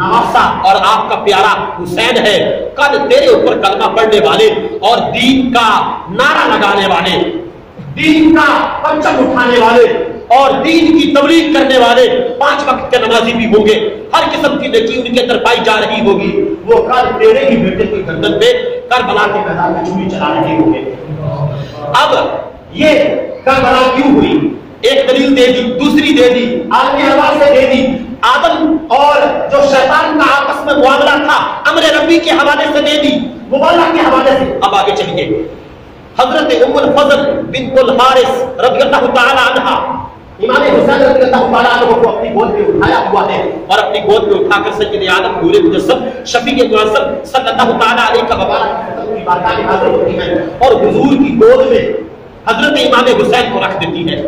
نواسا اور آپ کا پیارا حسین ہے، کل تیرے اوپر کلمہ پڑھنے والے اور دین کا نعرہ لگانے والے، دین کا پرچم اٹھانے والے اور دین کی تبلیغ کرنے والے 5 وقت کے نمازی بھی ہوں گے، ہر قسم کی نیکی ان کے اندر پائی جا رہی ہوگی، وہ کل تیرے ہی بیٹے کی گردن پہ کربلا کے میدان میں چھری چلا رہے ہوں گے۔ اب یہ کربلا کیوں ہوئی؟ ایک دلیل دے دی، دوسری دے دی، عالمی آواز سے دے دی، آدم اور جو شیطان کا آپس میں معاملہ تھا امر ربی کے حوالے سے دے دی، مبالغہ کے حوالے سے۔ اب آگے چلیے، حضرت ام الفضل بنت الحارث رضی اللہ تعالی عنہا، امام حسین رضی اللہ تعالی عنہ کو اپنی گود میں اٹھایا ہوا ہے اور اپنی گود میں اٹھا کر سید عالم نور مجسم شفیع معظم صلی اللہ تعالی علیہ وسلم کی بارگاہ میں حاضر ہوتی ہے اور حضور کی گود میں حضرت امام حسین کو رکھ دیتی ہے۔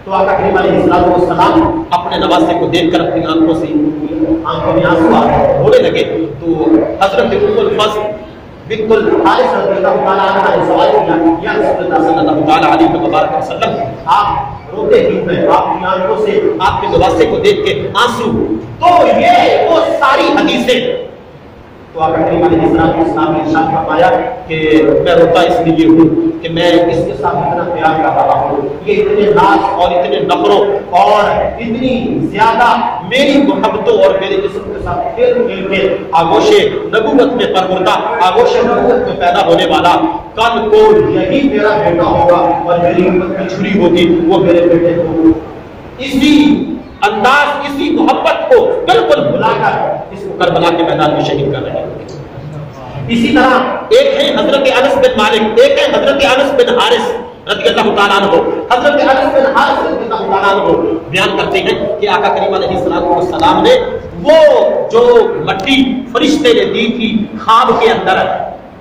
تو آقا کریم علیہ السلام اپنے نواسے کو دیکھ کر اپنی آنکھوں میں آنسو ہونے لگے، تو حضرت ام الفضل بنت الحارث رضی اللہ تعالی عنہ نے سوال کیا، یا رسول اللہ صلی اللہ تعالی علیہ وسلم، آپ روتے کیوں ہیں؟ آپ کی آنکھوں سے آپ کے نواسے کو دیکھ کے آنسو۔ تو یہ وہ ساری حدیثیں، تو آقا کریم علیہ السلام نے ارشاد فرمایا کہ میں روتا اس لیے ہوں کہ میں اس کے ساتھ اتنا پیار کر رہا ہوں، یہ اتنے ناز اور اتنے نخروں اور اتنی زیادہ میری محبتوں اور میرے جسم کے ساتھ کھیل کھیل کے آغوش نبوت میں پروردہ، آغوش نبوت میں پیدا ہونے والا کل کو یہی میرا بیٹا ہوگا اور میری امت کی چھری ہوگی، وہ میرے بیٹے کو اسی انداز، اسی محبت کو بالکل بھلا کر اس کو کربلا کے میدان میں شہید کر رہے ہیں۔ اسی طرح ایک ہے حضرت انس بن مالک، ایک ہے حضرت انس بن حارث رضی اللہ تعالیٰ عنہ۔ حضرت انس بن حارث رضی اللہ تعالیٰ عنہ بیان کرتے ہیں کہ آقا کریم علیہ السلام نے وہ جو مٹی فرشتے نے دی تھی خواب کے اندر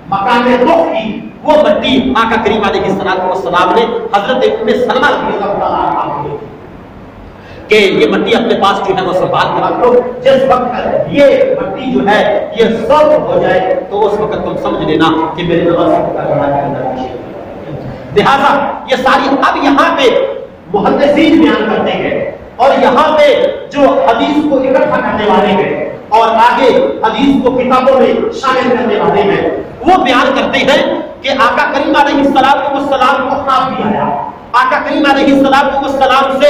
مقام روح کی، وہ مٹی آقا کریم علیہ السلام نے حضرت ام سلمہ رضی اللہ تعالیٰ عنہ کو کہ یہ مٹی اپنے پاس جو ہے وہ سنبھال کر رکھ لو، جس وقت یہ مٹی جو ہے یہ سب ہو جائے تو اس وقت تم سمجھ لینا کہ میرے نواسے کو کربلا کے اندر شہید۔ لہذا یہ ساری اب یہاں پہ محدثین بیان کرتے ہیں اور یہاں پہ جو حدیث کو اکٹھا کرنے والے ہیں اور آگے حدیث کو کتابوں میں شامل کرنے والے ہیں، وہ بیان کرتے ہیں کہ آقا کریم علیہ السلام کو خواب بھی آیا، آقا کریم علیہ السلام سے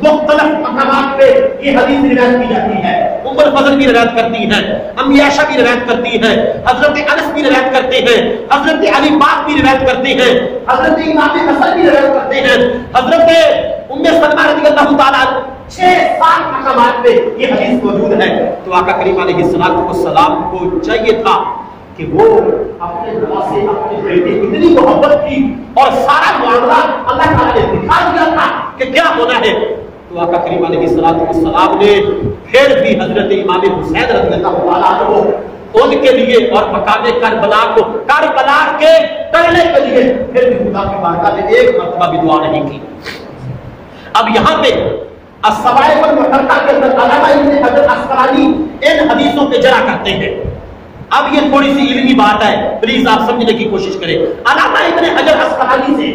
مختلف مقامات پہ یہ حدیث روایت کی جاتی ہے، ام الفضل بھی روایت کرتی ہے، امی عائشہ بھی روایت کرتی ہے، حضرت انس بھی روایت کرتے ہیں، حضرت علی پاک بھی روایت کرتے ہیں، حضرت امام حسن بھی روایت کرتے ہیں، حضرت ام سلمہ رضی اللہ تعالیٰ 6-7 مقامات پہ یہ حدیث موجود ہے۔ تو آقا کریم علیہ السلام کو چاہیے تھا کہ وہ اپنے نواسے، اپنے بیٹے اتنی محبت کی اور سارا معاملہ اللہ تعالیٰ نے دکھا دیا تھا کہ کیا ہونا ہے، تو آقا کریم علیہ السلام نے پھر بھی حضرت امام حسین رضی اللہ تعالیٰ عنہ ان کے لیے اور مقام کربلا کو کربلا کے کرنے کے لیے پھر بھی خدا کی بارگاہ میں ایک مرتبہ بھی دعا نہیں کی۔ اب یہاں پہ الصوائب المحرقہ کے اندر علامہ ابن حجر عسقلانی ان حدیثوں پہ جرا کرتے ہیں۔ اب یہ تھوڑی سی علمی بات ہے، پلیز آپ سمجھنے کی کوشش کریں۔ علامہ ابن حجر عسقلانی سے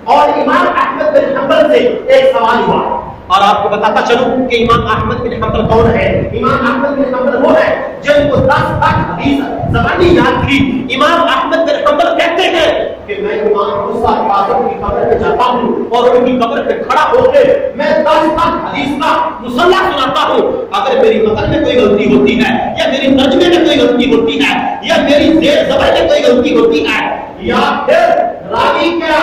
اور امام احمد بن حنبل سے ایک سوال ہوا، اور آپ کو بتاتا چلوں کہ امام احمد بن حنبل کون ہے؟ امام احمد بن حنبل وہ ہے جن کو 10 لاکھ حدیث زبانی یاد تھی۔ امام احمد بن حنبل کہتے ہیں کہ میں امام موسیٰ کاظم کی قبر پہ جاتا ہوں اور ان کی قبر پہ کھڑا ہو کے میں 10 لاکھ حدیث کا مصلح سناتا ہوں، اگر میری متن میں کوئی غلطی ہوتی ہے یا میری ترجمے میں کوئی غلطی ہوتی ہے یا میری زیر زبر میں کوئی غلطی ہوتی ہے یا پھر راوی کا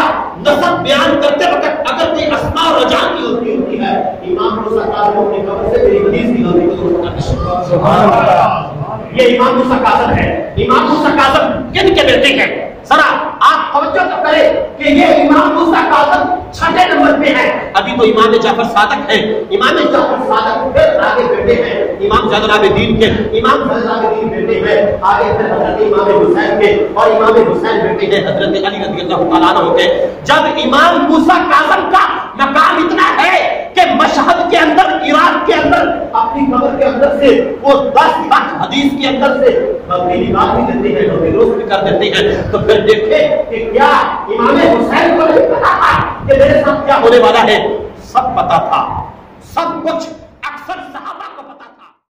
نسب بیان کرتے وقت اگر کوئی اسماء اور رجان کی غلطی ہوتی ہے، امام موسیٰ کاظم اپنی قبر سے میری حدیث کی غلطی کو درست کرتے ہیں۔ سبحان اللہ، یہ امام موسیٰ کاظم ہے۔ امام موسیٰ کاظم کن کے بیٹے ہیں؟ ذرا آپ توجہ تو کریں کہ یہ امام موسیٰ کاظم 6 نمبر پہ ہے۔ ابھی تو امام جعفر صادق ہے، امام جعفر صادق پھر آگے بیٹے ہیں امام زین العابدین کے، امام زین العابدین بیٹے ہیں آگے پھر حضرت امام حسین کے، اور امام حسین بیٹے ہیں حضرت علی رضی اللہ تعالیٰ عنہ کے۔ جب امام موسیٰ کاظم کا مقام اتنا ہے کہ مشہد کے اندر، عراق کے اندر، اپنی قبر کے اندر سے وہ 10 لاکھ حدیث کے اندر سے تبدیلی بات بھی دیتے ہیں اور درست بھی کر دیتے ہیں، تو پھر دیکھیں کہ کیا امام حسین کو نہیں پتا تھا کہ میرے ساتھ کیا ہونے والا ہے؟ سب پتا تھا، سب کچھ